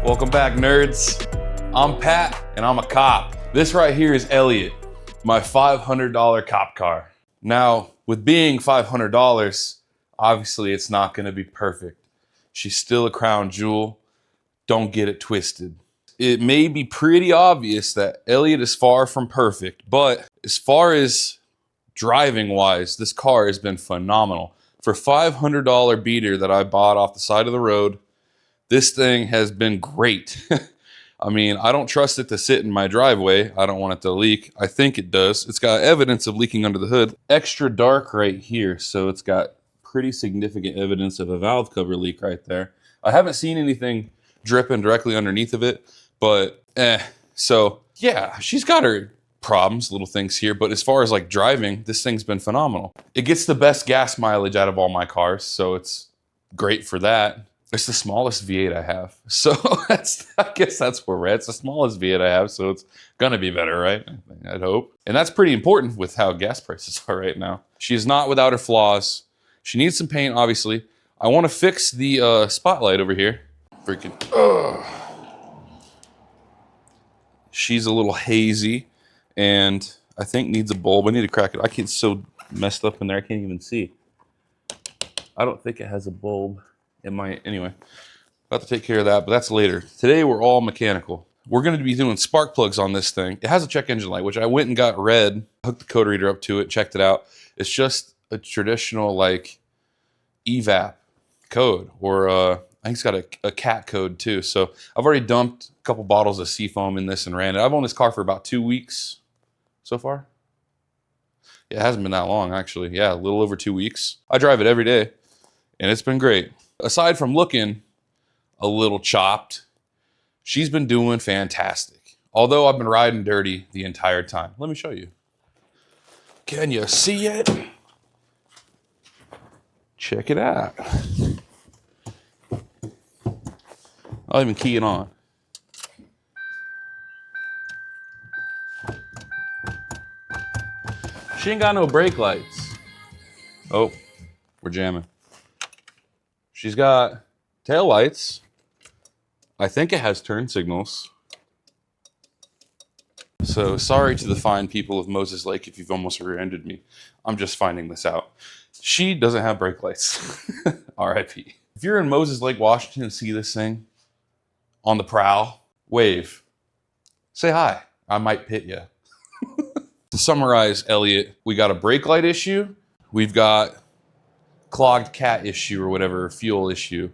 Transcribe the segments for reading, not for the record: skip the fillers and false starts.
Welcome back, nerds. I'm Pat, and I'm a cop. This right here is Elliot, my $500 cop car. Now, with being $500, obviously it's not gonna be perfect. She's still a crown jewel. Don't get it twisted. It may be pretty obvious that Elliot is far from perfect, but as far as driving wise, this car has been phenomenal. For $500 beater that I bought off the side of the road, this thing has been great. I mean, I don't trust it to sit in my driveway. I don't want it to leak. I think it does. It's got evidence of leaking under the hood. Extra dark right here, so it's got pretty significant evidence of a valve cover leak right there. I haven't seen anything dripping directly underneath of it, but so yeah, she's got her problems, little things here, but as far as like driving, this thing's been phenomenal. It gets the best gas mileage out of all my cars, so it's great for that. It's the smallest V8 I have, so I guess that's where we're at. It's the smallest V8 I have, so it's gonna be better, right? I'd hope. And that's pretty important with how gas prices are right now. She is not without her flaws. She needs some paint, obviously. I want to fix the spotlight over here. Freaking. She's a little hazy, and I think needs a bulb. I need to crack it. It's so messed up in there, I can't even see. I don't think it has a bulb. It might, anyway. About to take care of that, but that's later. Today we're all mechanical. We're going to be doing spark plugs on this thing. It has a check engine light, which I went and got red, hooked the code reader up to it, checked it out. It's just a traditional like evap code, or I think it's got a cat code too. So I've already dumped a couple bottles of seafoam in this and ran it. I've owned this car for about 2 weeks so far. Yeah, it hasn't been that long actually. Yeah, a little over 2 weeks. I drive it every day and it's been great. Aside from looking a little chopped, she's been doing fantastic. Although I've been riding dirty the entire time. Let me show you. Can you see it? Check it out. I'll even key it on. She ain't got no brake lights. Oh, we're jamming. She's got tail lights. I think it has turn signals. So sorry to the fine people of Moses Lake if you've almost rear-ended me. I'm just finding this out. She doesn't have brake lights. R.I.P. If you're in Moses Lake, Washington and see this thing on the prowl, wave. Say hi. I might pit you. To summarize, Elliot, we got a brake light issue. We've got clogged cat issue or whatever, fuel issue,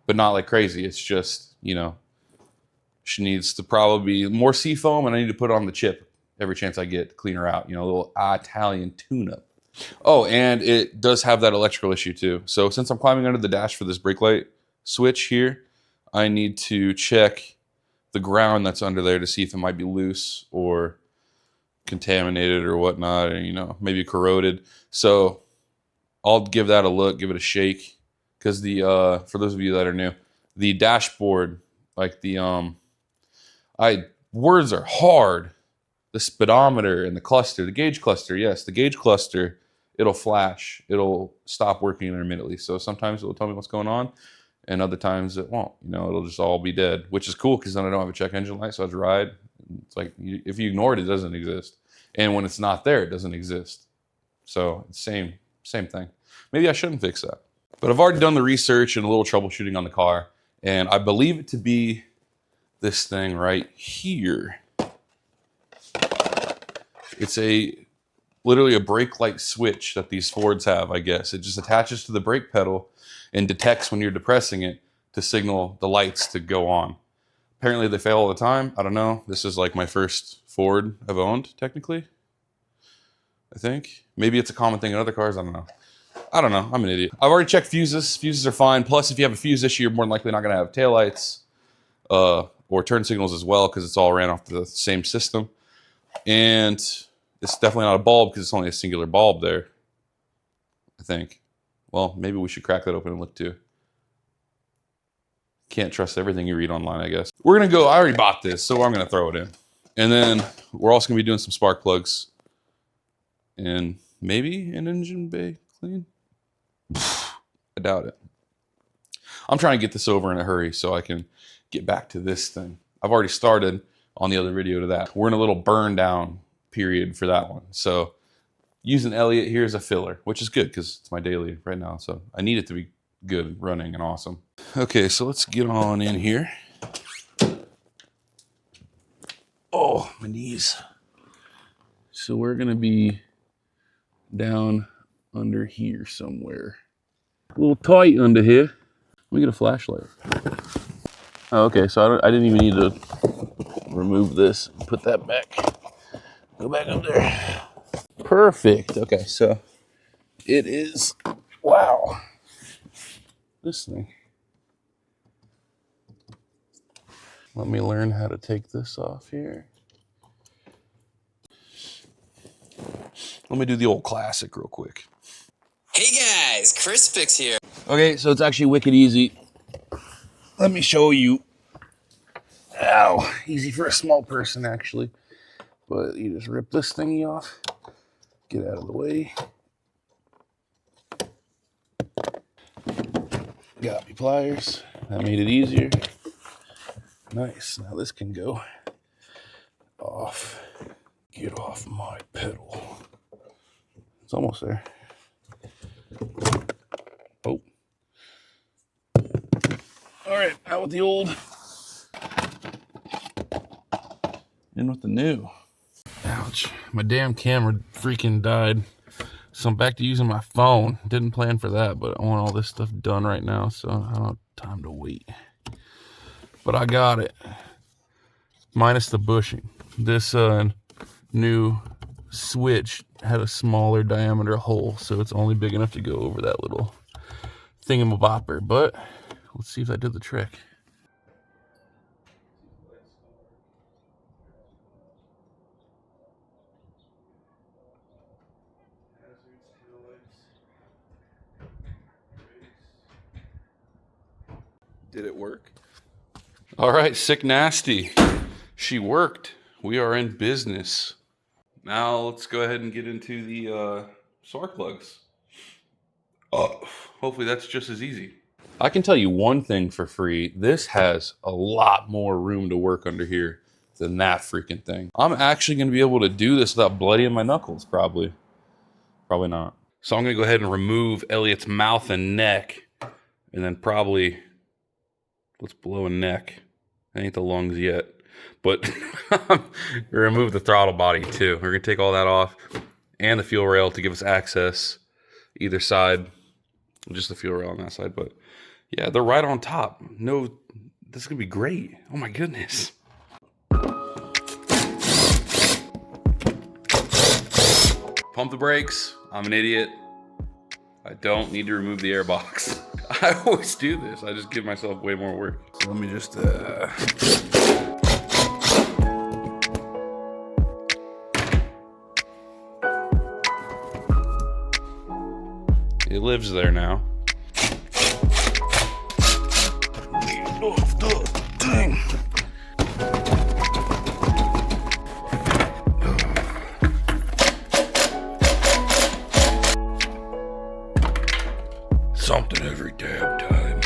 but not like crazy. It's just, you know, she needs to probably be more seafoam, and I need to put on the chip every chance I get to clean her out. You know, a little Italian tune-up. Oh, and it does have that electrical issue too. So since I'm climbing under the dash for this brake light switch here, I need to check the ground that's under there to see if it might be loose or contaminated or whatnot, or, you know, maybe corroded. So I'll give that a look, give it a shake, because the for those of you that are new, the dashboard, like the words are hard. The speedometer and the cluster, the gauge cluster, yes, the gauge cluster, it'll flash, it'll stop working intermittently. So sometimes it'll tell me what's going on, and other times it won't. You know, it'll just all be dead, which is cool because then I don't have a check engine light, so I just ride. It's like if you ignore it, it doesn't exist, and when it's not there, it doesn't exist. So it's same thing. Maybe I shouldn't fix that. But I've already done the research and a little troubleshooting on the car, and I believe it to be this thing right here. It's literally a brake light switch that these Fords have, I guess. It just attaches to the brake pedal and detects when you're depressing it to signal the lights to go on. Apparently they fail all the time. I don't know. This is like my first Ford I've owned, technically. I think. Maybe it's a common thing in other cars. I don't know. I'm an idiot. I've already checked fuses. Fuses are fine. Plus, if you have a fuse issue, you're more than likely not going to have taillights or turn signals as well, because it's all ran off the same system. And it's definitely not a bulb because it's only a singular bulb there, I think. Well, maybe we should crack that open and look too. Can't trust everything you read online, I guess. We're going to go, I already bought this, so I'm going to throw it in. And then we're also going to be doing some spark plugs and maybe an engine bay clean. I doubt it. I'm trying to get this over in a hurry so I can get back to this thing. I've already started on the other video to that. We're in a little burn down period for that one. So using Elliot here as a filler, which is good because it's my daily right now. So I need it to be good, running, and awesome. Okay, so let's get on in here. Oh, my knees. So we're going to be down under here somewhere. A little tight under here. Let me get a flashlight. Oh, okay, so I didn't even need to remove this and put that back. Go back up there. Perfect. Okay, so it is, wow. This thing. Let me learn how to take this off here. Let me do the old classic real quick. Hey guys, Chris Fix here. Okay, so it's actually wicked easy. Let me show you. Ow, easy for a small person actually. But you just rip this thingy off, get out of the way. Got me pliers, that made it easier. Nice, now this can go off. Get off my pedal. It's almost there. Oh. All right, out with the old, in with the new. Ouch, my damn camera freaking died. So I'm back to using my phone. Didn't plan for that, but I want all this stuff done right now, so I don't have time to wait. But I got it. Minus the bushing. This new switch had a smaller diameter hole, so it's only big enough to go over that little thingamabopper. But let's see if that did the trick. Did it work? All right, sick nasty. She worked. We are in business. Now let's go ahead and get into the spark plugs. Hopefully that's just as easy. I can tell you one thing for free. This has a lot more room to work under here than that freaking thing. I'm actually going to be able to do this without bloodying my knuckles, probably. Probably not. So I'm going to go ahead and remove Elliot's mouth and neck, and then probably, let's blow a neck. That ain't the lungs yet. But remove the throttle body too. We're going to take all that off, and the fuel rail to give us access either side. Just the fuel rail on that side, but yeah, they're right on top. No, this is going to be great. Oh my goodness. Pump the brakes. I'm an idiot. I don't need to remove the air box. I always do this. I just give myself way more work. So let me just it lives there now. Off the thing. Something every damn time.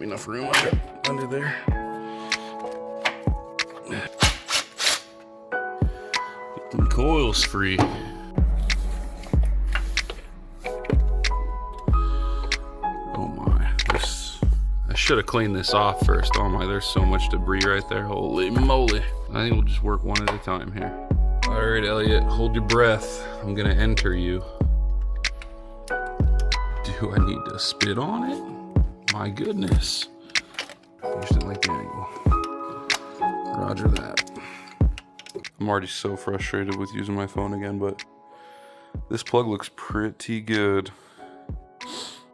Enough room under there. Get them coils free. Oh my, I should have cleaned this off first. Oh my, there's so much debris right there. Holy moly. I think we'll just work one at a time here. All right, Elliot, hold your breath. I'm gonna enter you. Do I need to spit on it? My goodness. I just didn't like the angle. Roger that. I'm already so frustrated with using my phone again, but this plug looks pretty good.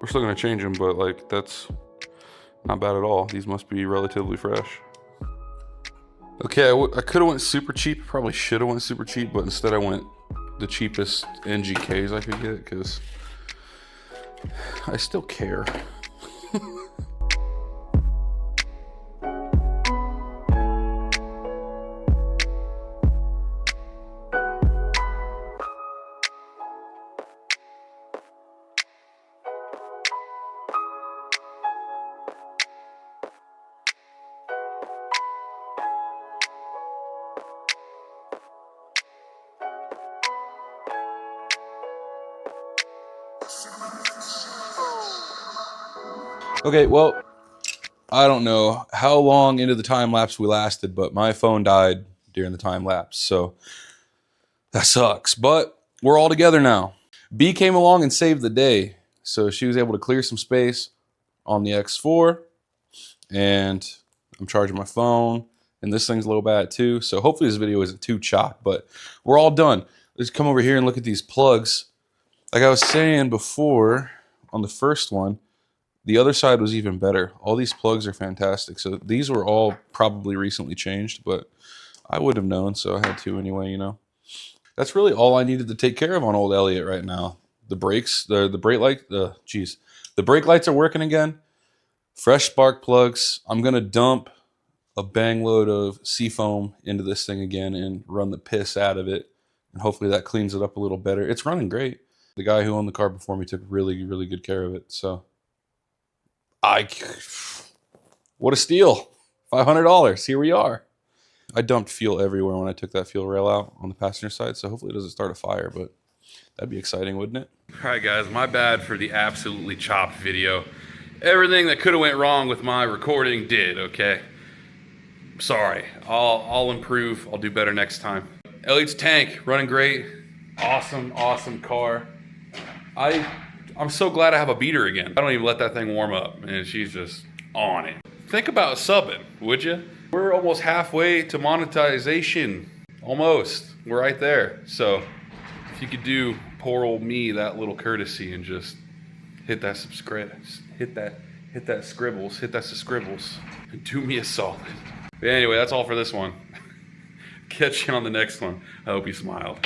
We're still gonna change them, but like that's not bad at all. These must be relatively fresh. Okay, I could have went super cheap. Probably should have went super cheap, but instead I went the cheapest NGKs I could get because I still care. Okay, well, I don't know how long into the time lapse we lasted, but my phone died during the time lapse, so that sucks. But we're all together now. B came along and saved the day, so she was able to clear some space on the X4, and I'm charging my phone, and this thing's low bat too, so hopefully this video isn't too chopped, but we're all done. Let's come over here and look at these plugs. Like I was saying before on the first one, the other side was even better. All these plugs are fantastic. So these were all probably recently changed, but I would have known, so I had to anyway, you know. That's really all I needed to take care of on old Elliot right now. The brakes, the brake light, the brake lights are working again. Fresh spark plugs. I'm gonna dump a bang load of seafoam into this thing again and run the piss out of it, and hopefully that cleans it up a little better. It's running great. The guy who owned the car before me took really, really good care of it. So, what a steal! $500. Here we are. I dumped fuel everywhere when I took that fuel rail out on the passenger side, so hopefully it doesn't start a fire, but that'd be exciting, wouldn't it? All right, guys, my bad for the absolutely chopped video. Everything that could have went wrong with my recording did, okay? Sorry. I'll improve. I'll do better next time. Elliot's tank, running great. Awesome, awesome car. I'm so glad I have a beater again. I don't even let that thing warm up, and she's just on it. Think about subbing, would you? We're almost halfway to monetization. Almost. We're right there. So if you could do poor old me that little courtesy and just hit that subscribe, hit that scribbles, and do me a solid. But anyway, that's all for this one. Catch you on the next one. I hope you smiled.